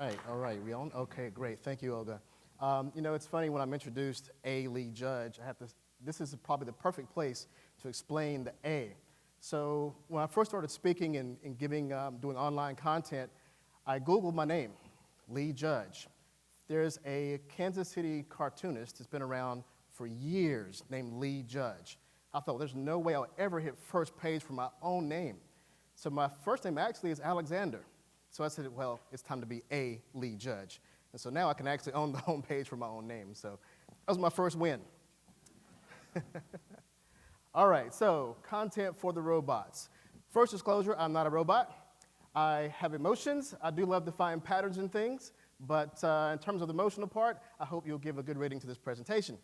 All right, we on? Okay, great. Thank you, Olga. It's funny when I'm introduced a lead judge, this is probably the perfect place to explain the A. So when I first started speaking and doing online content, I Googled my name, lead judge. There's a Kansas City cartoonist that's been around for years named Lead Judge. I thought, there's no way I'll ever hit first page for my own name. So my first name actually is Alexander. So I said, well, it's time to be a lead judge. And so now I can actually own the home page for my own name. So that was my first win. All right, so content for the robots. First disclosure, I'm not a robot. I have emotions. I do love to find patterns in things. But in terms of the emotional part, I hope you'll give a good rating to this presentation.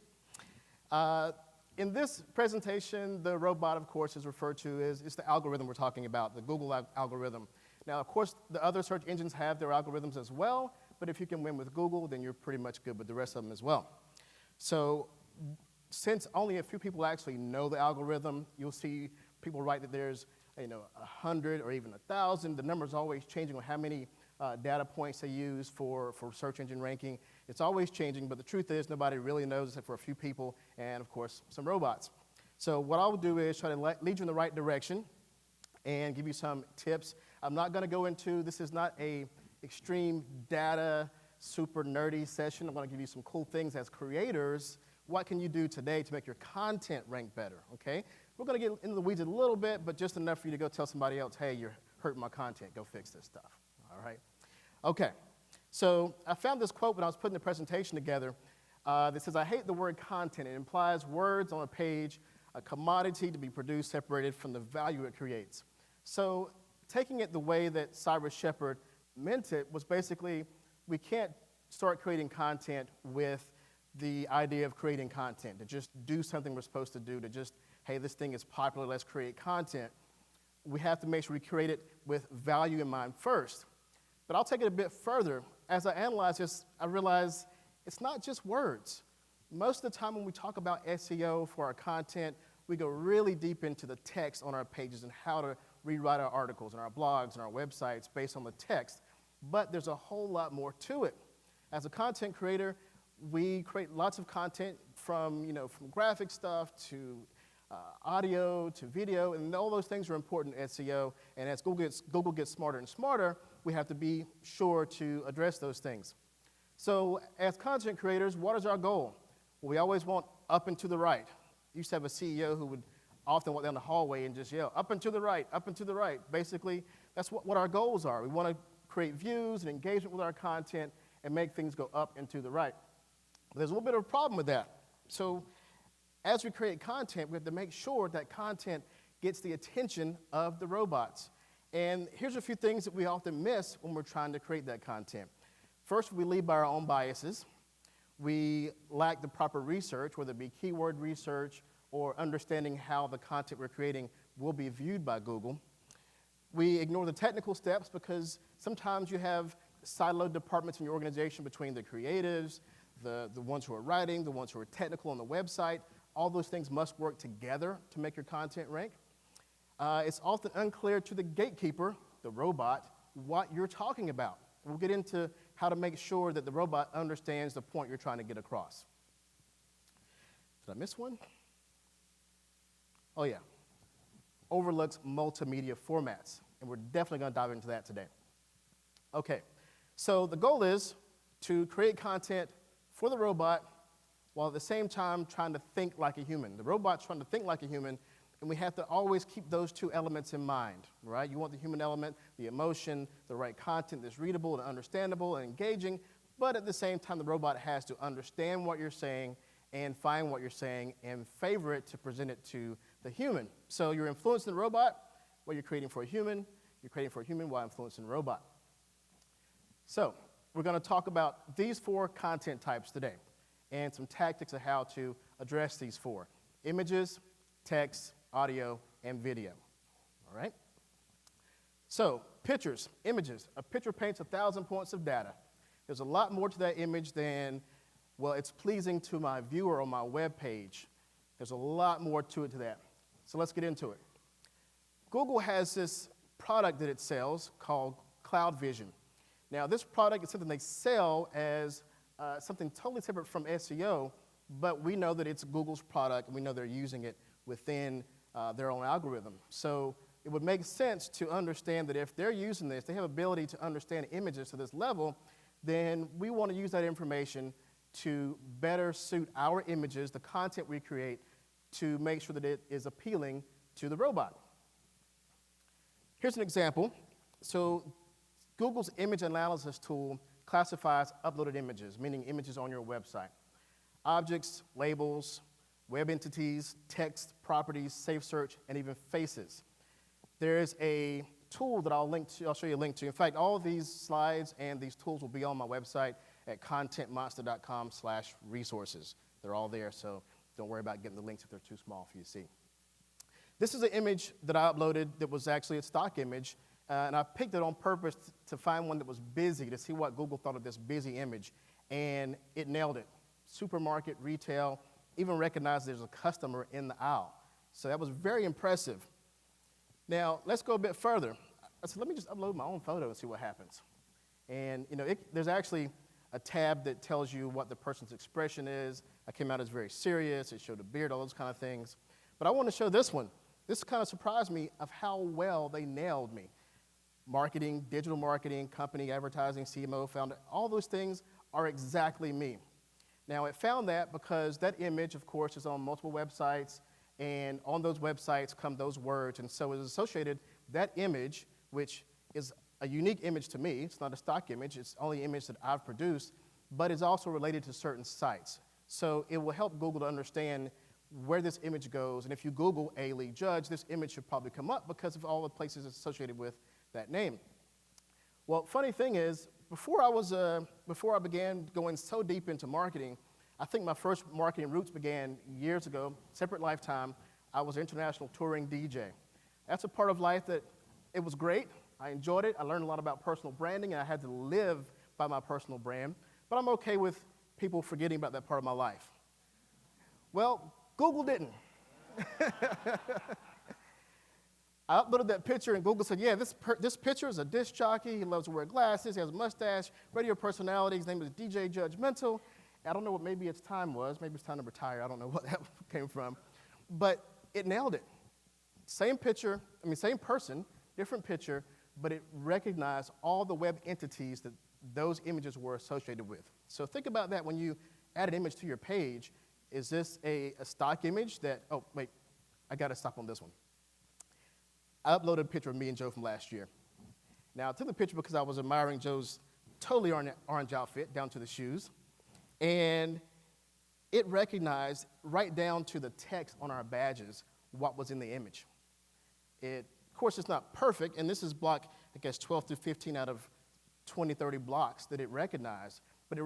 In this presentation, the robot, of course, is referred to as it's the algorithm we're talking about, the Google algorithm. Now, of course, the other search engines have their algorithms as well, but if you can win with Google, then you're pretty much good with the rest of them as well. So since only a few people actually know the algorithm, you'll see people write that there's 100 or even 1,000. The number's always changing on how many data points they use for search engine ranking. It's always changing, but the truth is nobody really knows except for a few people and, of course, some robots. So what I'll do is try to lead you in the right direction and give you some tips. I'm not going to go into, this is not a extreme data, super nerdy session. I'm going to give you some cool things as creators. What can you do today to make your content rank better, okay? We're going to get into the weeds a little bit, but just enough for you to go tell somebody else, hey, you're hurting my content. Go fix this stuff, all right? Okay, so I found this quote when I was putting the presentation together that says, I hate the word content. It implies words on a page, a commodity to be produced, separated from the value it creates. So taking it the way that Srt Shepard meant it was basically, we can't start creating content with the idea of creating content, to just do something we're supposed to do, to just, hey, this thing is popular, let's create content. We have to make sure we create it with value in mind first. But I'll take it a bit further. As I analyze this, I realize it's not just words. Most of the time when we talk about SEO for our content, we go really deep into the text on our pages and how to rewrite our articles and our blogs and our websites based on the text. But there's a whole lot more to it. As a content creator, we create lots of content from graphic stuff to audio to video, and all those things are important in SEO. And as Google gets smarter and smarter, we have to be sure to address those things. So as content creators, what is our goal? Well, we always want up and to the right. I used to have a CEO who would often walk down the hallway and just yell, up and to the right, up and to the right. Basically, that's what our goals are. We want to create views and engagement with our content and make things go up and to the right. But there's a little bit of a problem with that. So as we create content, we have to make sure that content gets the attention of the robots. And here's a few things that we often miss when we're trying to create that content. First, we lead by our own biases. We lack the proper research, whether it be keyword research or understanding how the content we're creating will be viewed by Google. We ignore the technical steps because sometimes you have siloed departments in your organization between the creatives, the ones who are writing, the ones who are technical on the website. All those things must work together to make your content rank. It's often unclear to the gatekeeper, the robot, what you're talking about. We'll get into how to make sure that the robot understands the point you're trying to get across. Did I miss one? Oh, yeah. Overlooks multimedia formats, and we're definitely going to dive into that today. Okay, so the goal is to create content for the robot while at the same time trying to think like a human. The robot's trying to think like a human, and we have to always keep those two elements in mind, right? You want the human element, the emotion, the right content that's readable and understandable and engaging, but at the same time, the robot has to understand what you're saying and find what you're saying and favor it to present it to the human. So you're influencing the robot while you're creating for a human. You're creating for a human while influencing the robot. So we're going to talk about these 4 content types today and some tactics of how to address these 4: images, text, audio, and video. All right? So pictures, images. A picture paints 1,000 points of data. There's a lot more to that image than, well, it's pleasing to my viewer on my web page. There's a lot more to it to that. So let's get into it. Google has this product that it sells called Cloud Vision. Now, this product is something they sell as something totally separate from SEO, but we know that it's Google's product, and we know they're using it within their own algorithm. So it would make sense to understand that if they're using this, they have ability to understand images to this level, then we want to use that information to better suit our images, the content we create, to make sure that it is appealing to the robot. Here's an example. So Google's image analysis tool classifies uploaded images, meaning images on your website. Objects, labels, web entities, text, properties, safe search, and even faces. There is a tool that I'll show you a link to. In fact, all of these slides and these tools will be on my website at contentmonsta.com/resources. They're all there, so don't worry about getting the links if they're too small for you to see. This is an image that I uploaded that was actually a stock image, and I picked it on purpose to find one that was busy, to see what Google thought of this busy image, and it nailed it. Supermarket, retail, even recognized there's a customer in the aisle. So that was very impressive. Now, let's go a bit further. I said, let me just upload my own photo and see what happens. And there's actually a tab that tells you what the person's expression is. I came out as very serious. It showed a beard, all those kind of things. But I want to show this one. This kind of surprised me of how well they nailed me. Marketing, digital marketing, company advertising, CMO, founder, all those things are exactly me. Now, it found that because that image, of course, is on multiple websites, and on those websites come those words, and so it is associated that image, which is a unique image to me. It's not a stock image. It's only an image that I've produced, but it's also related to certain sites. So it will help Google to understand where this image goes, and if you Google A-League Judge, this image should probably come up because of all the places it's associated with that name. Well, funny thing is, before I began going so deep into marketing, I think my first marketing roots began years ago, separate lifetime. I was an international touring DJ. That's a part of life that it was great. I enjoyed it. I learned a lot about personal branding, and I had to live by my personal brand, but I'm okay with people forgetting about that part of my life. Well, Google didn't. I uploaded that picture, and Google said, yeah, this picture is a disc jockey. He loves to wear glasses. He has a mustache, radio personality. His name is DJ Judgmental. I don't know what maybe its time was. Maybe it's time to retire. I don't know what that came from. But it nailed it. Same picture, same person, different picture, but it recognized all the web entities that those images were associated with. So think about that when you add an image to your page. Is this a stock image that, oh, wait, I got to stop on this one. I uploaded a picture of me and Joe from last year. Now, I took the picture because I was admiring Joe's totally orange outfit, down to the shoes. And it recognized right down to the text on our badges what was in the image. Of course, it's not perfect, and this is block, 12 to 15 out of 20, 30 blocks that it recognized. But it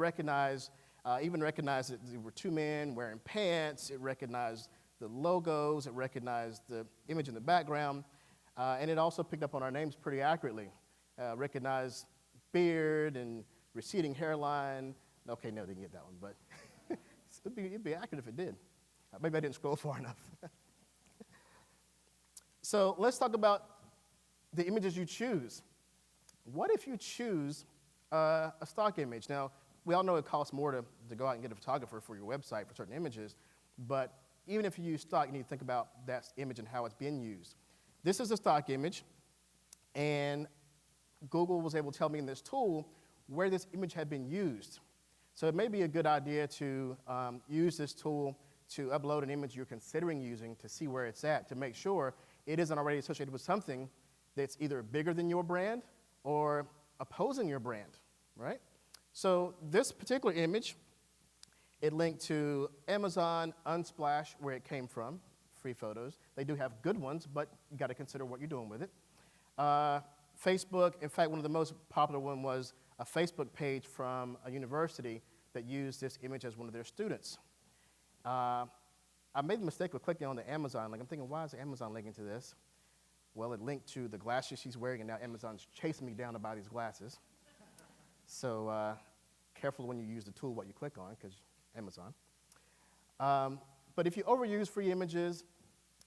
even recognized that there were two men wearing pants. It recognized the logos. It recognized the image in the background. And it also picked up on our names pretty accurately. Recognized beard and receding hairline. Okay, no, didn't get that one, but it'd be accurate if it did. Maybe I didn't scroll far enough. So let's talk about the images you choose. What if you choose a stock image? Now, we all know it costs more to go out and get a photographer for your website for certain images, but even if you use stock, you need to think about that image and how it's being used. This is a stock image, and Google was able to tell me in this tool where this image had been used. So it may be a good idea to use this tool to upload an image you're considering using to see where it's at, to make sure it isn't already associated with something that's either bigger than your brand or opposing your brand, right? So this particular image, it linked to Amazon, Unsplash, where it came from, free photos. They do have good ones, but you got to consider what you're doing with it. Facebook, in fact, one of the most popular one was a Facebook page from a university that used this image as one of their students. I made the mistake of clicking on the Amazon link. I'm thinking, why is Amazon linking to this? Well, it linked to the glasses she's wearing, and now Amazon's chasing me down to buy these glasses. So careful when you use the tool what you click on, because Amazon. But if you overuse free images,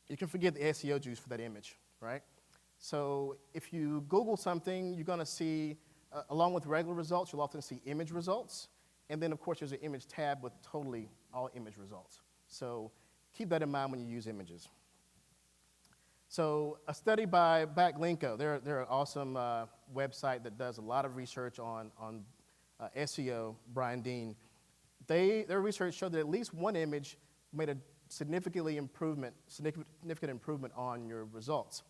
you can forget the SEO juice for that image, right? So if you Google something, you're going to see along with regular results, you'll often see image results. And then, of course, there's an image tab with totally all image results. So keep that in mind when you use images. So a study by Backlinko, they're an awesome website that does a lot of research on SEO, Brian Dean. Their research showed that at least one image made a significant improvement on your results.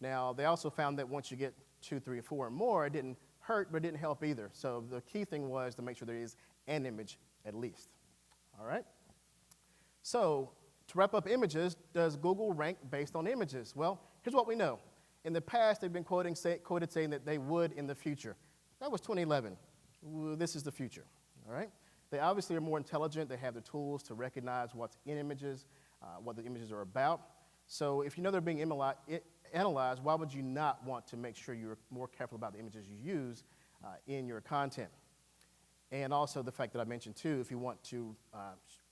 Now, they also found that once you get 2, 3, or 4 or more, it didn't hurt, but it didn't help either. So the key thing was to make sure there is an image at least. All right? So to wrap up images, does Google rank based on images? Well, here's what we know. In the past, they've been quoted saying that they would in the future. That was 2011. This is the future. All right? They obviously are more intelligent. They have the tools to recognize what's in images, what the images are about. So if you know they're being analyzed, why would you not want to make sure you're more careful about the images you use in your content? And also the fact that I mentioned too, if you want to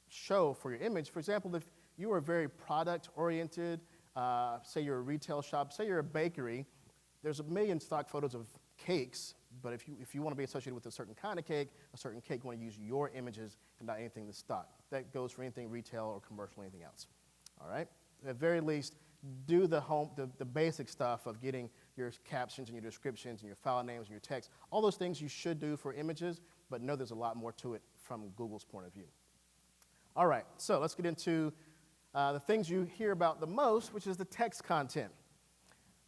show for your image, for example, if you are very product-oriented, say you're a retail shop, say you're a bakery, there's a million stock photos of cakes, but if you want to be associated with a certain kind of cake, a certain cake, you want to use your images and not anything that's stock. That goes for anything retail or commercial, anything else. All right? At the very least, do the basic stuff of getting your captions and your descriptions and your file names and your text. All those things you should do for images, but know there's a lot more to it from Google's point of view. All right, so let's get into the things you hear about the most, which is the text content.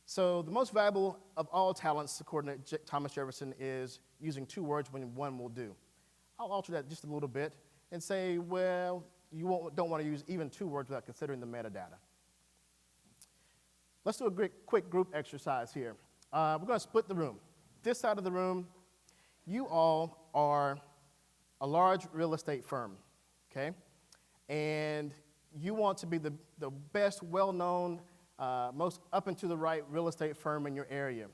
So the most valuable of all talents, according to Thomas Jefferson, is using 2 words when one will do. I'll alter that just a little bit and say, well, you don't want to use even 2 words without considering the metadata. Let's do a quick group exercise here. We're going to split the room. This side of the room, you all are a large real estate firm, okay? And you want to be the best, well-known, most up and to the right real estate firm in your area,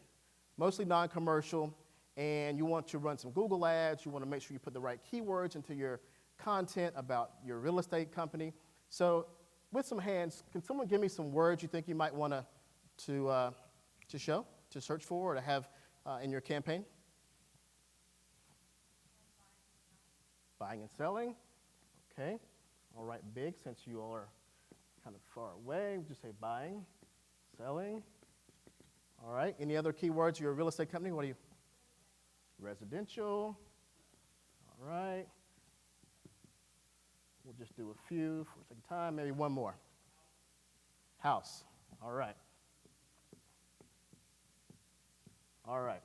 mostly non-commercial, and you want to run some Google ads. You want to make sure you put the right keywords into your content about your real estate company. So with some hands, can someone give me some words you think you might want to show, to search for, or to have in your campaign? Buying and selling. Okay. All right, big, since you all are kind of far away, we'll just say buying, selling. All right, any other keywords? You're a real estate company, what are you? Residential. All right. We'll just do a few for the sake of time, maybe one more. House. All right. All right.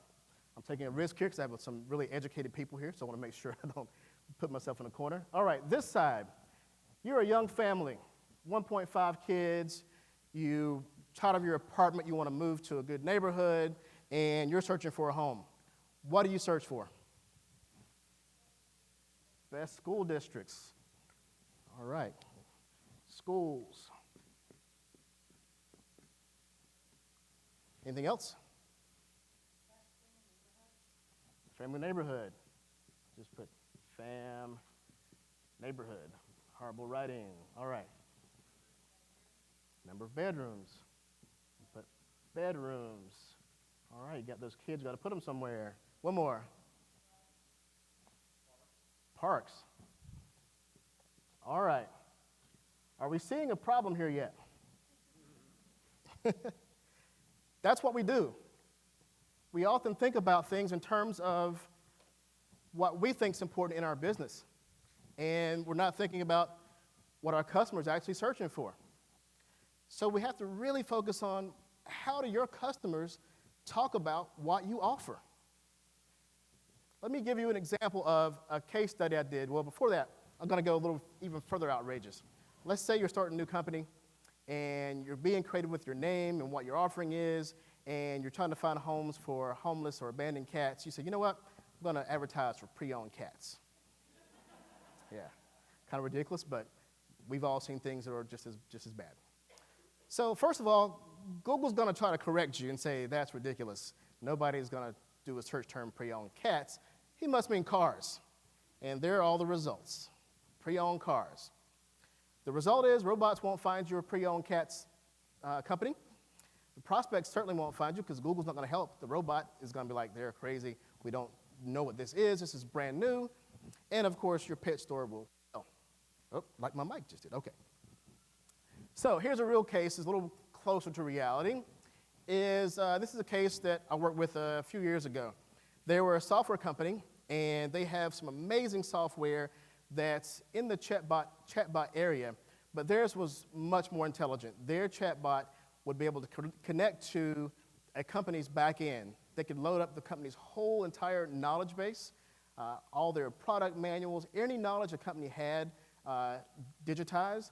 I'm taking a risk here because I have some really educated people here, so I want to make sure I don't put myself in a corner. All right, this side. You're a young family, 1.5 kids, you out of your apartment, you want to move to a good neighborhood, and you're searching for a home. What do you search for? Best school districts. All right, schools. Anything else? Family neighborhood. Just put fam neighborhood. Horrible writing. All right. Number of bedrooms. Put bedrooms. All right, you got those kids, you got to put them somewhere. One more. Parks. All right. Are we seeing a problem here yet? That's what we do. We often think about things in terms of what we think is important in our business. And we're not thinking about what our customers are actually searching for. So we have to really focus on how do your customers talk about what you offer. Let me give you an example of a case study I did. Well, before that, I'm going to go a little even further outrageous. Let's say you're starting a new company, and you're being creative with your name and what your offering is, and you're trying to find homes for homeless or abandoned cats. You say, you know what? I'm going to advertise for pre-owned cats. Yeah, kind of ridiculous, but we've all seen things that are just as bad. So first of all, Google's going to try to correct you and say, that's ridiculous. Nobody's going to do a search term pre-owned cats. He must mean cars. And there are all the results. Pre-owned cars. The result is robots won't find your pre-owned cats company. The prospects certainly won't find you because Google's not going to help. The robot is going to be like, they're crazy. We don't know what this is. This is brand new. And of course, your pet store will, like my mic just did, okay. So here's a real case, it's a little closer to reality. This is a case that I worked with a few years ago. They were a software company, and they have some amazing software that's in the chatbot area, but theirs was much more intelligent. Their chatbot would be able to connect to a company's back end. They could load up the company's whole entire knowledge base, all their product manuals, any knowledge a company had digitized,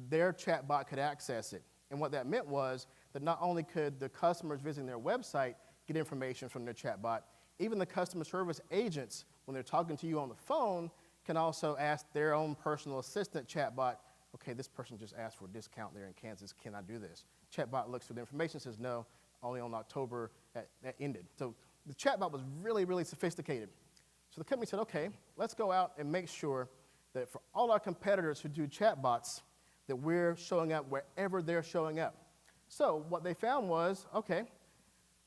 their chatbot could access it. And what that meant was that not only could the customers visiting their website get information from their chatbot, even the customer service agents, when they're talking to you on the phone, can also ask their own personal assistant chatbot, okay, this person just asked for a discount there in Kansas, can I do this? Chatbot looks through the information, says no, only on October that ended. So the chatbot was really, really sophisticated. So the company said, okay, let's go out and make sure that for all our competitors who do chatbots, that we're showing up wherever they're showing up. So what they found was, okay,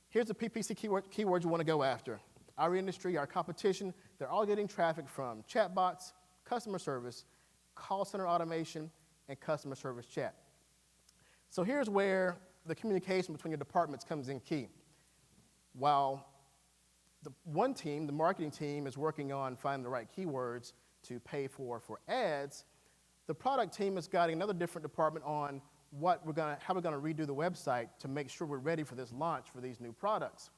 here's the PPC keywords you want to go after. Our industry, our competition, they're all getting traffic from chatbots, customer service, call center automation, and customer service chat. So here's where the communication between your departments comes in key. While the one team, the marketing team, is working on finding the right keywords to pay for ads, the product team is guiding another different department on how we're gonna redo the website to make sure we're ready for this launch for these new products.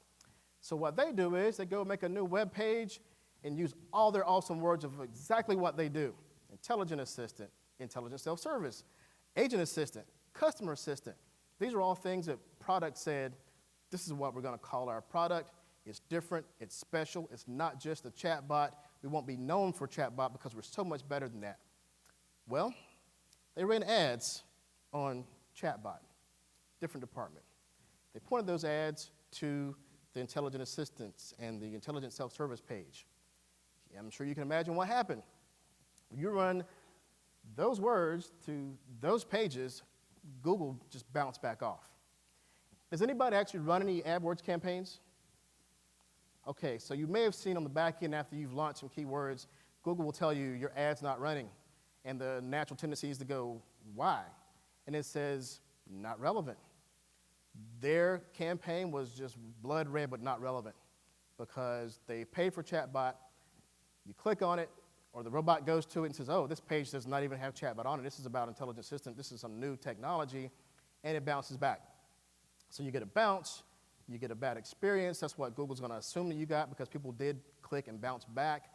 So what they do is they go make a new web page and use all their awesome words of exactly what they do. Intelligent assistant, intelligent self-service, agent assistant, customer assistant. These are all things that product said, this is what we're gonna call our product. It's different, it's special, it's not just a chatbot. We won't be known for chatbot because we're so much better than that. Well, they ran ads on chatbot, different department. They pointed those ads to the intelligent assistants and the intelligent self-service page. I'm sure you can imagine what happened. When you run those words to those pages, Google just bounced back off. Does anybody actually run any AdWords campaigns? Okay, so you may have seen on the back end after you've launched some keywords, Google will tell you your ad's not running. And the natural tendency is to go, why? And it says, not relevant. Their campaign was just blood red, but not relevant because they paid for chatbot. You click on it, or the robot goes to it and says, oh, this page does not even have chatbot on it. This is about intelligent assistant. This is some new technology, and it bounces back. So you get a bounce, you get a bad experience. That's what Google's going to assume that you got because people did click and bounce back.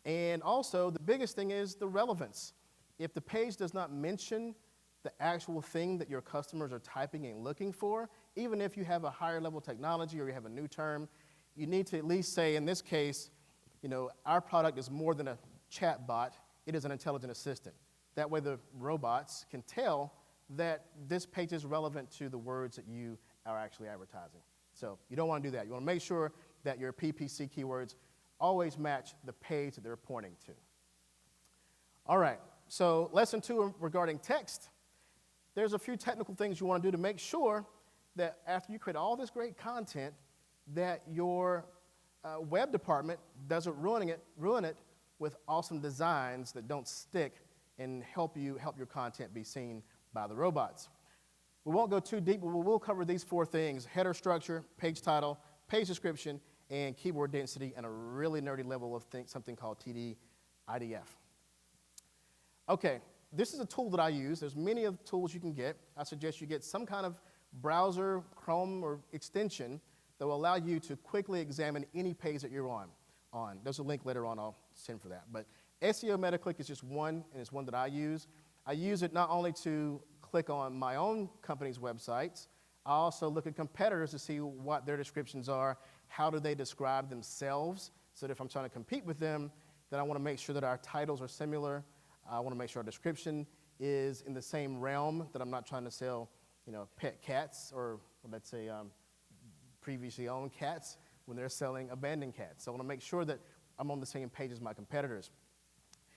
And also, the biggest thing is the relevance. If the page does not mention the actual thing that your customers are typing and looking for, even if you have a higher level technology or you have a new term, you need to at least say, in this case, our product is more than a chat bot, it is an intelligent assistant. That way the robots can tell that this page is relevant to the words that you are actually advertising. So you don't want to do that. You want to make sure that your PPC keywords always match the page that they're pointing to. All right, so lesson 2 regarding text. There's a few technical things you want to do to make sure that after you create all this great content, that your web department doesn't ruin it with awesome designs that don't stick and help your content be seen by the robots. We won't go too deep, but we will cover these 4 things: header structure, page title, page description, and keyword density, and a really nerdy level of something called TD-IDF. Okay, this is a tool that I use. There's many of the tools you can get. I suggest you get some kind of browser, Chrome, or extension that will allow you to quickly examine any page that you're on. There's a link later on I'll send for that. But SEO Meta-Click is just one, and it's one that I use. I use it not only to click on my own company's websites, I also look at competitors to see what their descriptions are, how do they describe themselves, so that if I'm trying to compete with them, then I want to make sure that our titles are similar. I want to make sure our description is in the same realm, that I'm not trying to sell, pet cats or let's say previously owned cats when they're selling abandoned cats. So I want to make sure that I'm on the same page as my competitors.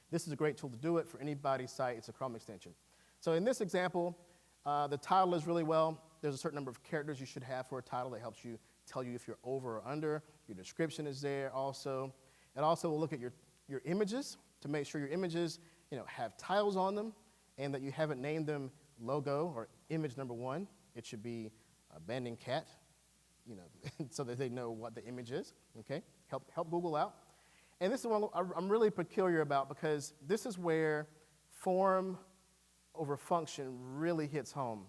This is a great tool to do it for anybody's site. It's a Chrome extension. So in this example, the title is really well. There's a certain number of characters you should have for a title that helps you tell you if you're over or under. Your description is there also. It also will look at your images to make sure your images, have titles on them and that you haven't named them logo or image number 1. It should be abandoned cat, so that they know what the image is, okay? Help Google out. And this is one I'm really peculiar about because this is where form over function really hits home.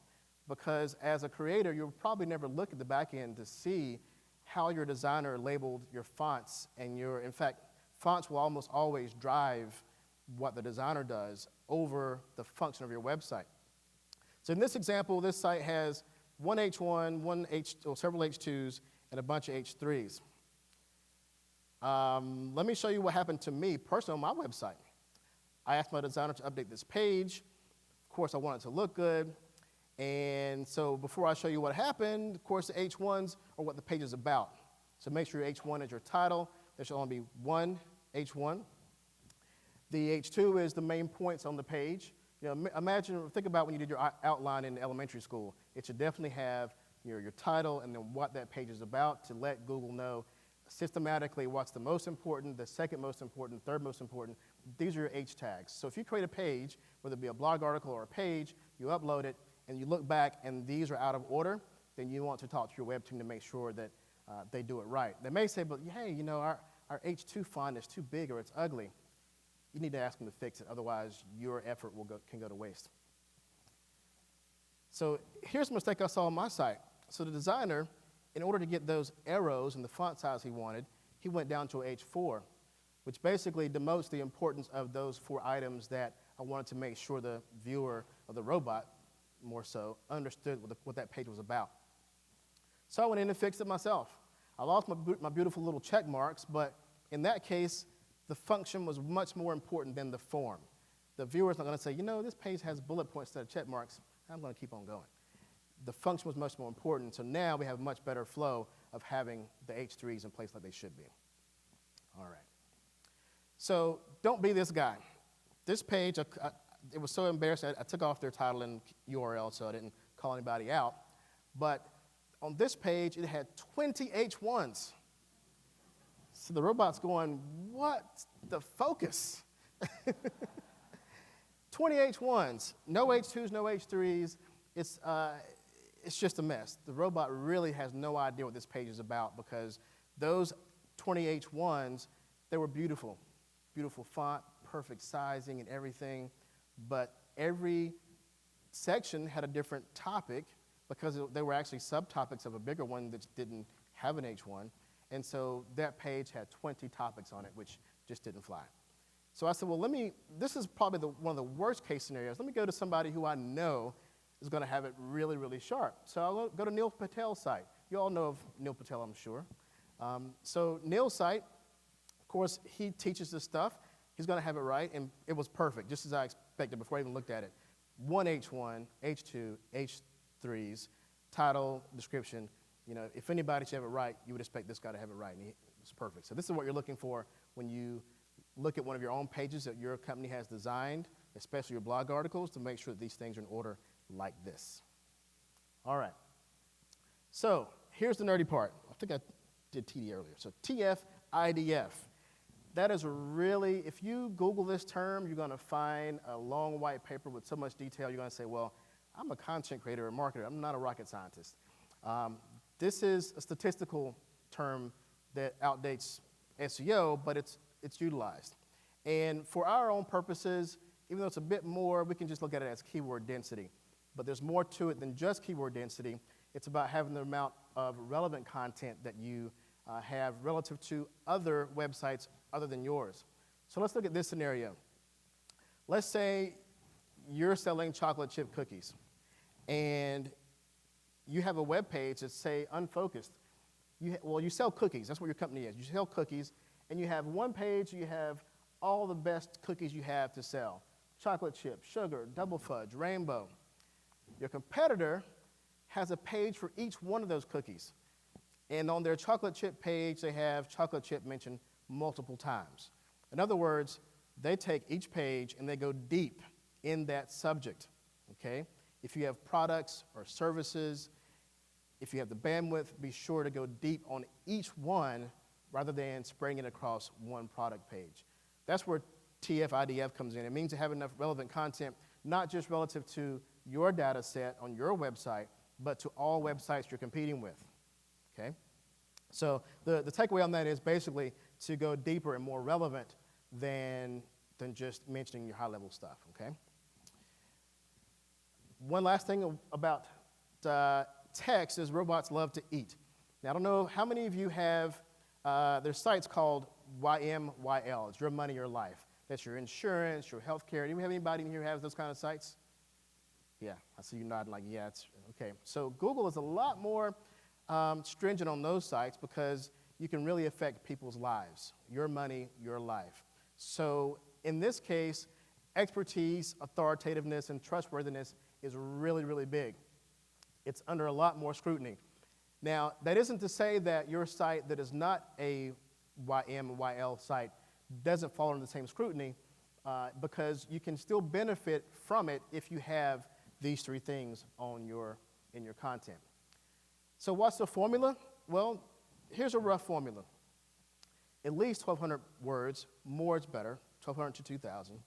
Because as a creator, you'll probably never look at the back end to see how your designer labeled your fonts and in fact, fonts will almost always drive what the designer does over the function of your website. So in this example, this site has one H1, several H2s, and a bunch of H3s. Let me show you what happened to me personally on my website. I asked my designer to update this page. Of course, I want it to look good. And so before I show you what happened, of course, the H1s are what the page is about. So make sure your H1 is your title. There should only be one H1. The H2 is the main points on the page. Think about when you did your outline in elementary school. It should definitely have your title and then what that page is about to let Google know systematically what's the most important, the second most important, third most important. These are your H tags. So if you create a page, whether it be a blog article or a page, you upload it, and you look back and these are out of order, then you want to talk to your web team to make sure that they do it right. They may say, but hey, our H2 font is too big or it's ugly. You need to ask them to fix it, otherwise your effort can go to waste. So here's a mistake I saw on my site. So the designer, in order to get those arrows and the font size he wanted, he went down to H4, which basically demotes the importance of those 4 items that I wanted to make sure the viewer or the robot, more so, understood what that page was about. So I went in and fixed it myself. I lost my beautiful little check marks, but in that case, the function was much more important than the form. The viewer's not going to say, this page has bullet points instead of check marks. I'm going to keep on going. The function was much more important, so now we have a much better flow of having the H3s in place like they should be. All right. So don't be this guy. This page, it was so embarrassing, I took off their title and URL so I didn't call anybody out. But on this page, it had 20 H1s. So the robot's going, what the focus? 20 H1s, no H2s, no H3s. It's just a mess. The robot really has no idea what this page is about because those 20 H1s, they were beautiful. Beautiful font, perfect sizing and everything. But every section had a different topic because they were actually subtopics of a bigger one that didn't have an H1. And so that page had 20 topics on it, which just didn't fly. So I said, well, this is probably one of the worst case scenarios. Let me go to somebody who I know is going to have it really, really sharp. So I'll go to Neil Patel's site. You all know of Neil Patel, I'm sure. So Neil's site, of course, he teaches this stuff. He's going to have it right, and it was perfect, just as I expected before I even looked at it. 1 H1, H2, H3s, title, description. If anybody should have it right, you would expect this guy to have it right, and it's perfect. So this is what you're looking for when you look at one of your own pages that your company has designed, especially your blog articles, to make sure that these things are in order like this. All right. So here's the nerdy part. I think I did TD earlier. So TF-IDF. That is really, if you Google this term, you're going to find a long white paper with so much detail, you're going to say, well, I'm a content creator or marketer. I'm not a rocket scientist. This is a statistical term that outdates SEO, but it's utilized. And for our own purposes, even though it's a bit more, we can just look at it as keyword density. But there's more to it than just keyword density. It's about having the amount of relevant content that you have relative to other websites other than yours. So let's look at this scenario. Let's say you're selling chocolate chip cookies, and you have a web page that's, say, unfocused. You sell cookies. That's what your company is. You sell cookies, and you have one page, you have all the best cookies you have to sell. Chocolate chip, sugar, double fudge, rainbow. Your competitor has a page for each one of those cookies. And on their chocolate chip page, they have chocolate chip mentioned multiple times. In other words, they take each page and they go deep in that subject, okay? If you have products or services, if you have the bandwidth, be sure to go deep on each one rather than spraying it across one product page. That's where TF-IDF comes in. It means to have enough relevant content, not just relative to your data set on your website, but to all websites you're competing with, okay? So the takeaway on that is basically to go deeper and more relevant than just mentioning your high-level stuff, okay? One last thing about text is robots love to eat. Now, I don't know how many of you have, there's sites called YMYL. It's Your Money, Your Life. That's your insurance, your health care. Do you have anybody in here who has those kind of sites? Yeah, I see you nodding like, yeah, it's okay. So Google is a lot more stringent on those sites because you can really affect people's lives. Your money, your life. So in this case, expertise, authoritativeness, and trustworthiness is really, really big. It's under a lot more scrutiny. Now, that isn't to say that your site that is not a YMYL site doesn't fall under the same scrutiny because you can still benefit from it if you have these three things in your content. So what's the formula? Well, here's a rough formula. At least 1,200 words, more is better, 1,200 to 2,000.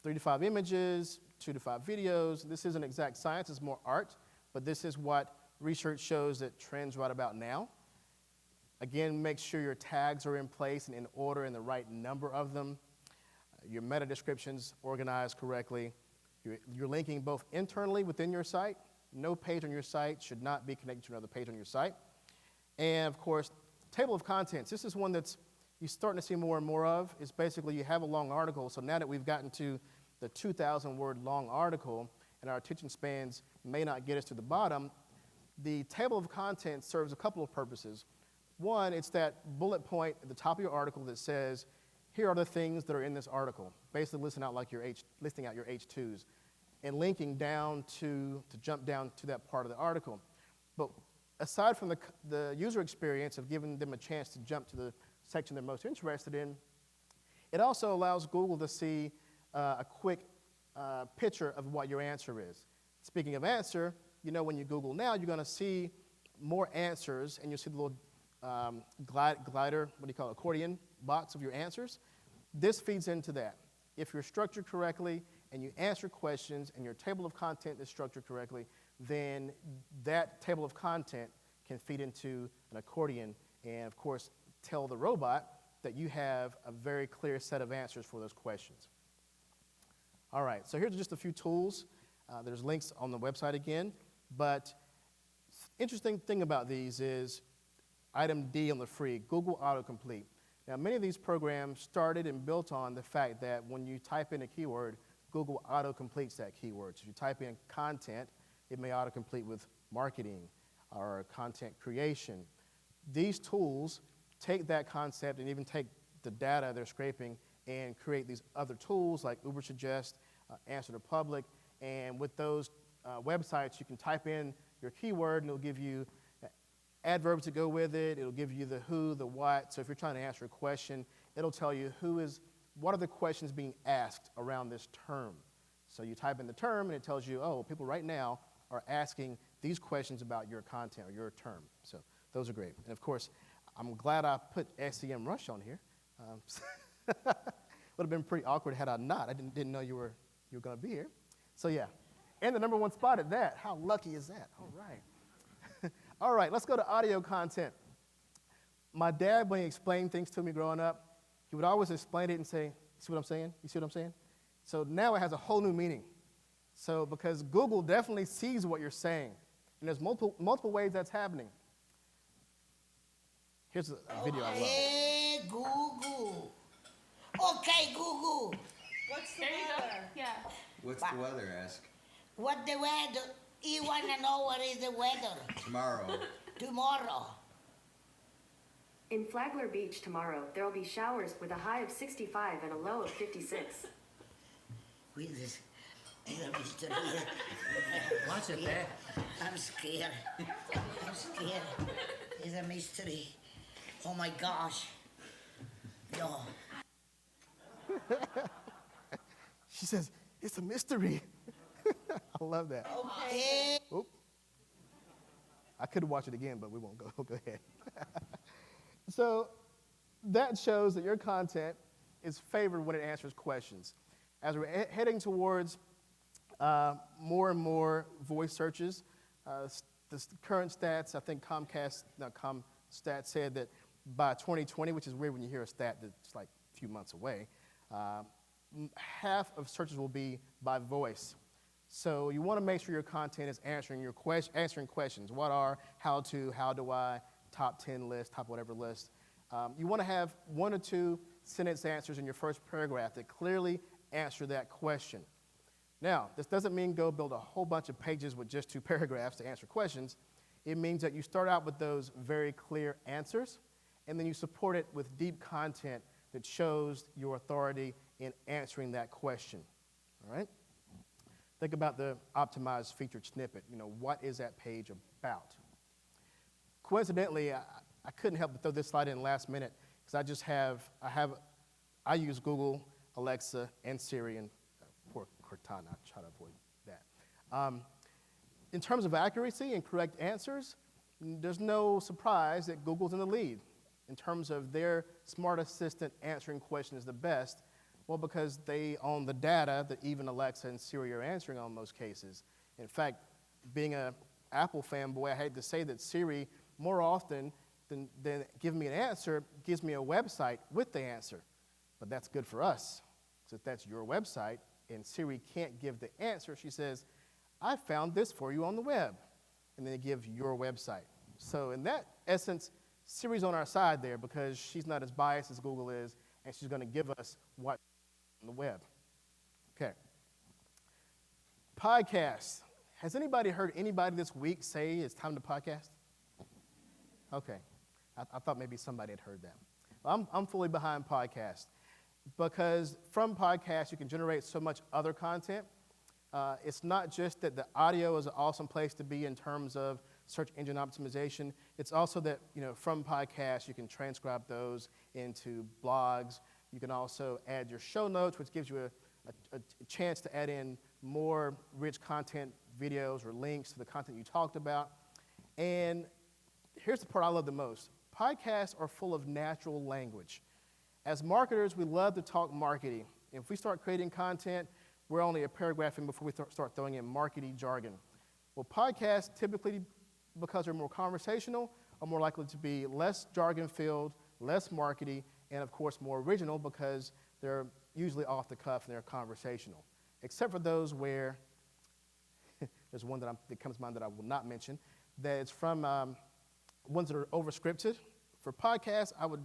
3 to 5 images, 2 to 5 videos. This isn't exact science, it's more art, but this is what research shows that trends right about now. Again, make sure your tags are in place and in order and the right number of them. Your meta descriptions organized correctly. You're linking both internally within your site. No page on your site should not be connected to another page on your site. And of course, table of contents. This is one that's you're starting to see more and more of. It's basically you have a long article. So now that we've gotten to the 2,000 word long article and our attention spans may not get us to the bottom, the table of contents serves a couple of purposes. One, it's that bullet point at the top of your article that says, here are the things that are in this article. Basically listing out your H2s and linking down to jump down to that part of the article. But aside from the user experience of giving them a chance to jump to the section they're most interested in, it also allows Google to see a quick picture of what your answer is. Speaking of answer, you know when you Google now, you're going to see more answers, and you'll see the little glider, what do you call it, accordion box of your answers. This feeds into that. If you're structured correctly and you answer questions and your table of content is structured correctly, then that table of content can feed into an accordion and, of course, tell the robot that you have a very clear set of answers for those questions. All right, so here's just a few tools. There's links on the website again, but interesting thing about these is item D on the free, Google Autocomplete. Now, many of these programs started and built on the fact that when you type in a keyword, Google auto-completes that keyword. So if you type in content, it may autocomplete with marketing or content creation. These tools take that concept and even take the data they're scraping and create these other tools like Ubersuggest, Answer to Public, and with those websites, you can type in your keyword and it'll give you adverbs to go with it. It'll give you the who, the what. So if you're trying to answer a question, it'll tell you what are the questions being asked around this term. So you type in the term and it tells you, oh, people right now are asking these questions about your content or your term. So those are great. And of course, I'm glad I put SEMrush on here. Would have been pretty awkward had I not. I didn't know you were going to be here. So yeah, and the #1 spot at that. How lucky is that? All right. All right, let's go to audio content. My dad, when he explained things to me growing up, he would always explain it and say, see what I'm saying? You see what I'm saying? So now it has a whole new meaning. So because Google definitely sees what you're saying, and there's multiple ways that's happening. Here's a video I love. Hey, Google. Okay, Google. What's the weather? Yeah. What's the weather, ask? What the weather? You want to know what is the weather? Tomorrow. Tomorrow. In Flagler Beach tomorrow, there will be showers with a high of 65 and a low of 56. With this, is a mystery. Watch it there. I'm scared. I'm scared. It's a mystery. Oh my gosh. No. She says, it's a mystery. I love that. Okay. Oop. I could watch it again, but we won't go. Go ahead. So that shows that your content is favored when it answers questions. As we're heading towards more and more voice searches, the current stats, I think ComStat said that by 2020, which is weird when you hear a stat that's like a few months away, half of searches will be by voice. So you want to make sure your content is answering questions. What are, how to, how do I, top 10 list, top whatever list. You want to have 1 or 2 sentence answers in your first paragraph that clearly answer that question. Now, this doesn't mean go build a whole bunch of pages with just 2 paragraphs to answer questions. It means that you start out with those very clear answers, and then you support it with deep content that shows your authority in answering that question, all right? Think about the optimized featured snippet. What is that page about? Coincidentally, I couldn't help but throw this slide in last minute because I use Google, Alexa, and Siri, and poor Cortana, I try to avoid that. In terms of accuracy and correct answers, there's no surprise that Google's in the lead in terms of their smart assistant answering questions the best. Well, because they own the data that even Alexa and Siri are answering on most cases. In fact, being an Apple fanboy, I hate to say that Siri, more often than giving me an answer, gives me a website with the answer. But that's good for us, because if that's your website and Siri can't give the answer, she says, I found this for you on the web, and then it gives your website. So in that essence, Siri's on our side there because she's not as biased as Google is, and she's going to give us what on the web. Okay. Podcasts. Has anybody heard anybody this week say it's time to podcast? Okay. I thought maybe somebody had heard that. Well, I'm fully behind podcasts because from podcasts you can generate so much other content. It's not just that the audio is an awesome place to be in terms of search engine optimization. It's also that, from podcasts, you can transcribe those into blogs. You can also add your show notes, which gives you a chance to add in more rich content, videos, or links to the content you talked about. And here's the part I love the most. Podcasts are full of natural language. As marketers, we love to talk marketing. If we start creating content, we're only a paragraph in before we start throwing in marketing jargon. Well, podcasts typically, because they're more conversational, are more likely to be less jargon-filled, less markety, and of course more original because they're usually off the cuff and they're conversational. Except for those where, there's one that comes to mind that I will not mention, that it's from ones that are over-scripted. For podcasts, I would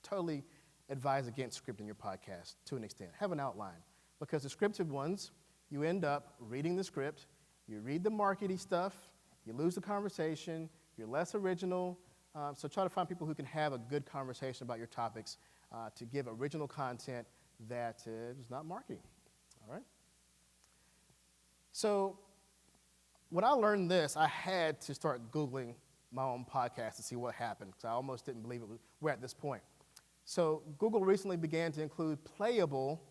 totally advise against scripting your podcast to an extent. Have an outline. Because the scripted ones, you end up reading the script, you read the markety stuff, you lose the conversation, you're less original. So try to find people who can have a good conversation about your topics to give original content that is not marketing, all right? So when I learned this, I had to start Googling my own podcast to see what happened, because I almost didn't believe we're at this point. So Google recently began to include playable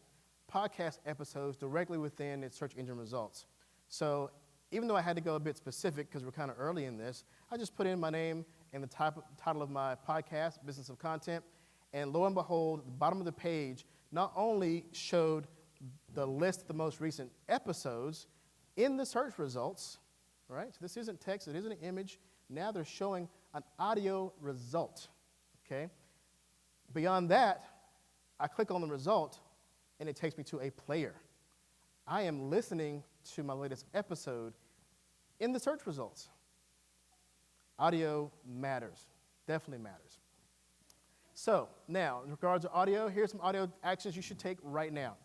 podcast episodes directly within its search engine results. So even though I had to go a bit specific because we're kind of early in this, I just put in my name and the title of my podcast, Business of Content, and lo and behold, the bottom of the page not only showed the list of the most recent episodes in the search results, right? So this isn't text, it isn't an image. Now they're showing an audio result, okay? Beyond that, I click on the result, and it takes me to a player. I am listening to my latest episode in the search results. Audio matters, definitely matters. So now, in regards to audio, here's some audio actions you should take right now.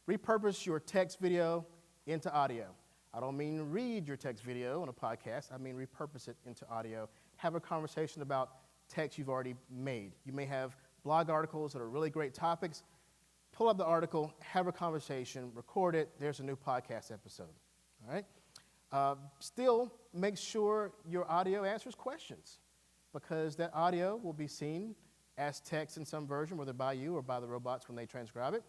Repurpose your text video into audio. I don't mean read your text video on a podcast. I mean repurpose it into audio. Have a conversation about text you've already made. You may have blog articles that are really great topics. Pull up the article, have a conversation, record it. There's a new podcast episode, all right? Still, make sure your audio answers questions because that audio will be seen as text in some version, whether by you or by the robots when they transcribe it.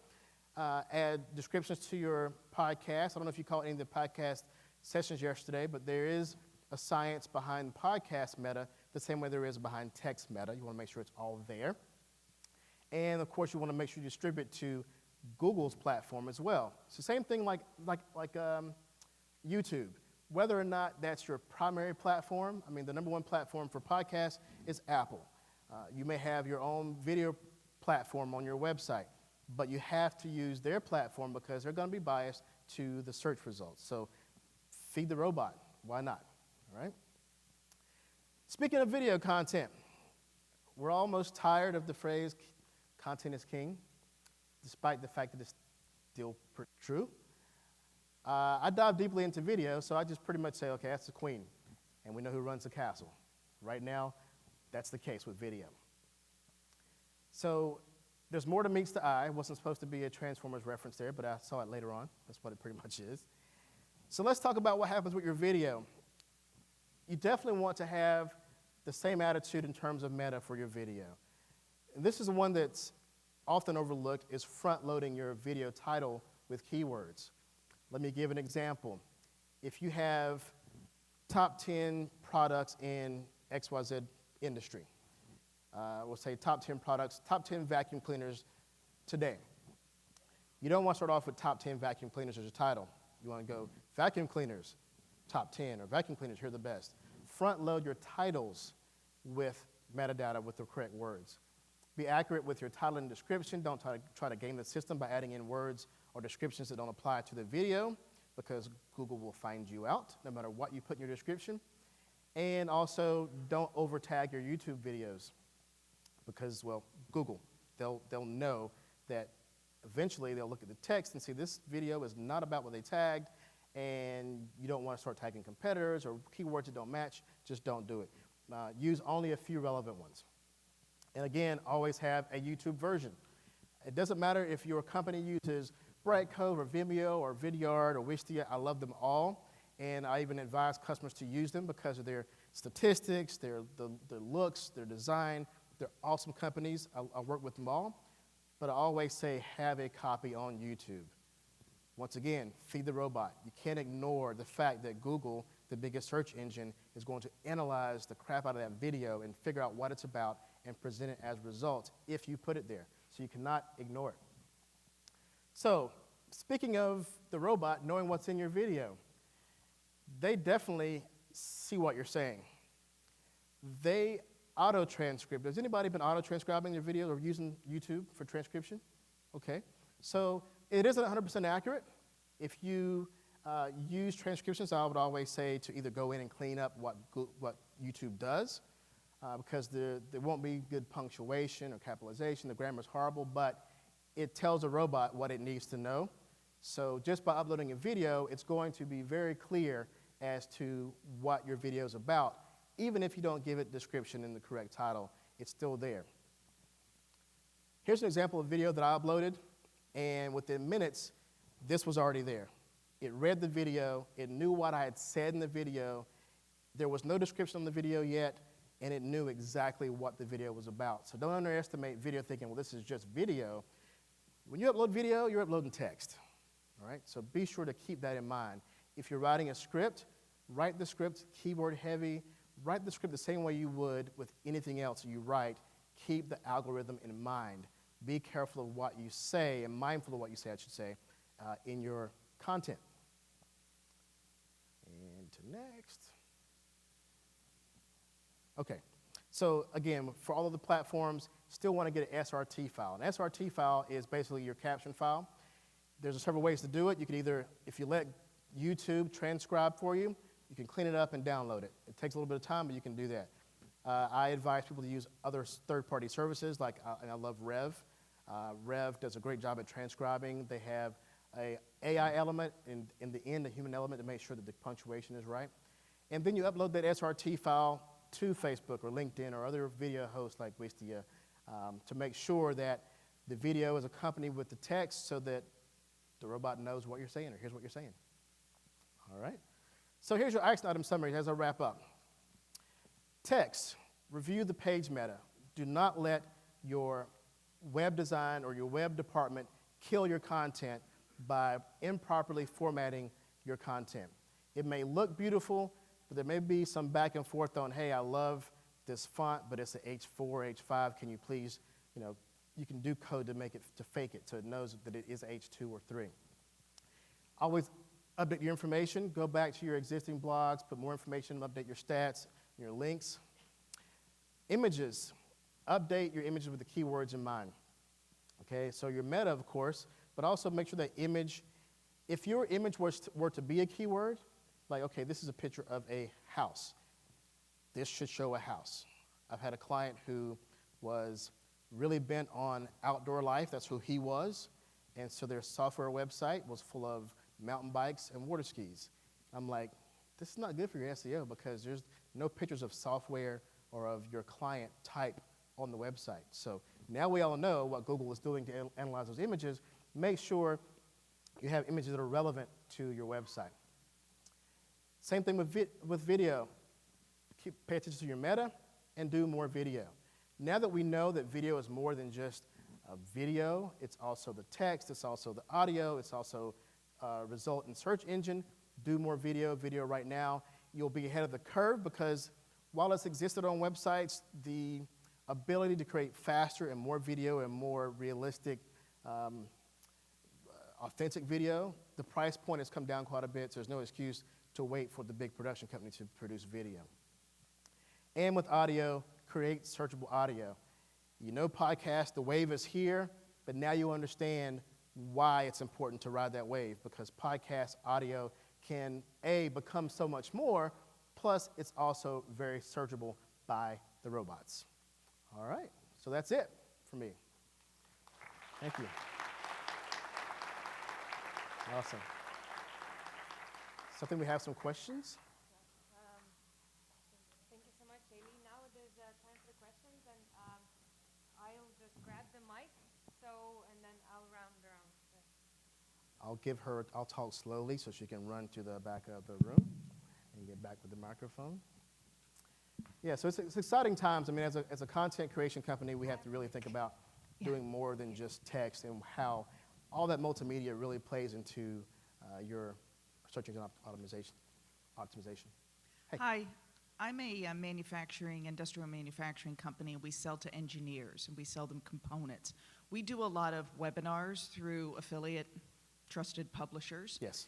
Add descriptions to your podcast. I don't know if you caught any of the podcast sessions yesterday, but there is a science behind podcast meta the same way there is behind text meta. You want to make sure it's all there. And of course, you want to make sure you distribute to Google's platform as well. It's the same thing like YouTube. Whether or not that's your primary platform, I mean, the number one platform for podcasts is Apple. You may have your own video platform on your website, but you have to use their platform because they're going to be biased to the search results. So feed the robot. Why not? All right? Speaking of video content, we're almost tired of the phrase content is king, despite the fact that it's still true. I dive deeply into video, so I just pretty much say, okay, that's the queen, and we know who runs the castle. Right now, that's the case with video. So there's more to meets the eye. It wasn't supposed to be a Transformers reference there, but I saw it later on. That's what it pretty much is. So let's talk about what happens with your video. You definitely want to have the same attitude in terms of meta for your video. And this is the one that's often overlooked, is front-loading your video title with keywords. Let me give an example. If you have top 10 products in XYZ industry, we'll say top 10 products, top 10 vacuum cleaners today. You don't want to start off with top 10 vacuum cleaners as your title. You want to go vacuum cleaners, top 10, or vacuum cleaners, here are the best. Front load your titles with metadata with the correct words. Be accurate with your title and description. Don't try to game the system by adding in words or descriptions that don't apply to the video, because Google will find you out no matter what you put in your description. And also, don't over tag your YouTube videos, because, well, Google, they'll know that eventually they'll look at the text and see this video is not about what they tagged, and you don't want to start tagging competitors or keywords that don't match. Just don't do it. Use only a few relevant ones. And again, always have a YouTube version. It doesn't matter if your company uses Brightcove or Vimeo or Vidyard or Wistia. I love them all, and I even advise customers to use them because of their statistics, their looks, their design. They're awesome companies. I work with them all, but I always say have a copy on YouTube. Once again, feed the robot. You can't ignore the fact that Google, the biggest search engine, is going to analyze the crap out of that video and figure out what it's about and present it as results if you put it there. So you cannot ignore it. So, speaking of the robot knowing what's in your video, they definitely see what you're saying. They auto-transcribe. Has anybody been auto-transcribing their videos or using YouTube for transcription? Okay. So it isn't 100% accurate. If you use transcriptions, I would always say to either go in and clean up what YouTube does, because there won't be good punctuation or capitalization. The grammar is horrible, but it tells a robot what it needs to know. So just by uploading a video, it's going to be very clear as to what your video is about. Even if you don't give it description in the correct title, it's still there. Here's an example of video that I uploaded, and within minutes, this was already there. It read the video, it knew what I had said in the video, there was no description on the video yet, and it knew exactly what the video was about. So don't underestimate video thinking, well, this is just video. When you upload video, you're uploading text, all right? So be sure to keep that in mind. If you're writing a script, write the script keyword heavy, write the script the same way you would with anything else you write. Keep the algorithm in mind. Be careful of what you say and mindful of what you say, I should say, in your content. And to next. Okay, so again, for all of the platforms, still want to get an SRT file. An SRT file is basically your caption file. There's several ways to do it. You can either, if you let YouTube transcribe for you, you can clean it up and download it. It takes a little bit of time, but you can do that. I advise people to use other third-party services, like, and I love Rev. Rev does a great job at transcribing. They have an AI element, and in the end, a human element to make sure that the punctuation is right. And then you upload that SRT file to Facebook or LinkedIn or other video hosts like Wistia to make sure that the video is accompanied with the text so that the robot knows what you're saying or hears what you're saying. All right? So here's your action item summary as I wrap up. Text, review the page meta. Do not let your web design or your web department kill your content by improperly formatting your content. It may look beautiful, but there may be some back and forth on, hey, I love this font, but it's an H4, H5. Can you please, you can do code to make it, to fake it so it knows that it is H2 or 3. Always update your information. Go back to your existing blogs, put more information, update your stats, your links. Images. Update your images with the keywords in mind. Okay, so your meta, of course, but also make sure that image, if your image were to be a keyword, like, okay, this is a picture of a house. This should show a house. I've had a client who was really bent on outdoor life. That's who he was. And so their software website was full of mountain bikes and water skis. I'm like, this is not good for your SEO because there's no pictures of software or of your client type on the website. So now we all know what Google is doing to analyze those images. Make sure you have images that are relevant to your website. Same thing with video. Pay attention to your meta and do more video. Now that we know that video is more than just a video, it's also the text, it's also the audio, it's also result in search engine. Do more video right now. You'll be ahead of the curve because while it's existed on websites, the ability to create faster and more video and more realistic, authentic video, the price point has come down quite a bit, so there's no excuse to wait for the big production company to produce video. And with audio, create searchable audio. You know podcast, the wave is here, but now you understand why it's important to ride that wave because podcast audio can, A, become so much more, plus it's also very searchable by the robots. All right, so that's it for me. Thank you. Awesome. So I think we have some questions. Thank you so much, Haley. Now there's time for the questions, and I'll just grab the mic, and then I'll round around. I'll talk slowly so she can run to the back of the room and get back with the microphone. Yeah, so it's exciting times. I mean, as a content creation company, we have to really think about doing more than just text and how all that multimedia really plays into your search engine optimization. Hey. Hi, I'm a industrial manufacturing company, and we sell to engineers, and we sell them components. We do a lot of webinars through affiliate trusted publishers. Yes.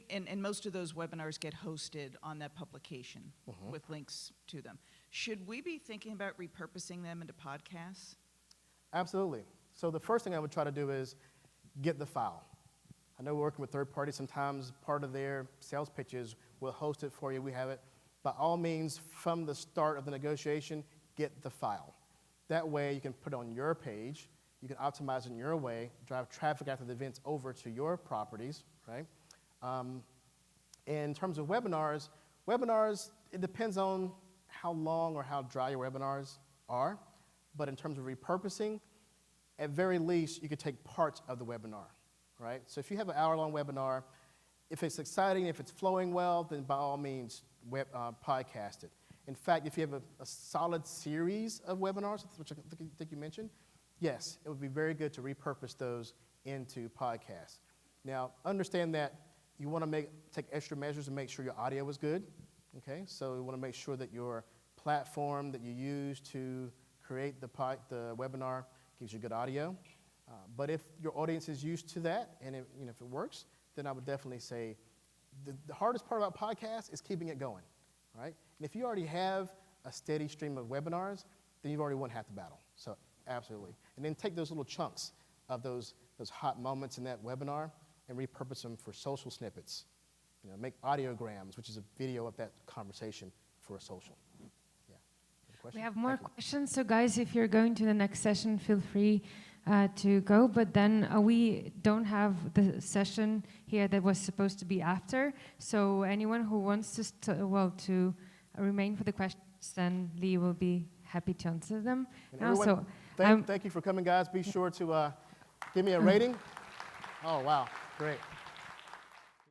And most of those webinars get hosted on that publication with links to them. Should we be thinking about repurposing them into podcasts? Absolutely. So the first thing I would try to do is get the file. I know we're working with third parties. Sometimes part of their sales pitches will host it for you. We have it. By all means, from the start of the negotiation, get the file. That way you can put it on your page. You can optimize it in your way, drive traffic after the events over to your properties, right? In terms of webinars, it depends on how long or how dry your webinars are. But in terms of repurposing, at very least, you could take parts of the webinar, right? So if you have an hour-long webinar, if it's exciting, if it's flowing well, then by all means, podcast it. In fact, if you have a solid series of webinars, which I think you mentioned, yes, it would be very good to repurpose those into podcasts. Now, understand that you want to take extra measures to make sure your audio is good, okay? So you want to make sure that your platform that you use to create the webinar gives you good audio. But if your audience is used to that, and if it works, then I would definitely say the hardest part about podcasts is keeping it going, right? And if you already have a steady stream of webinars, then you've already won half the battle. So absolutely. And then take those little chunks of those hot moments in that webinar and repurpose them for social snippets. Make audiograms, which is a video of that conversation for a social. Yeah. We have more questions, so guys, if you're going to the next session, feel free to go. But then we don't have the session here that was supposed to be after. So anyone who wants to remain for the questions, then Lee will be happy to answer them. And everyone, thank you for coming, guys. Be sure to give me a rating. Oh, wow. Great.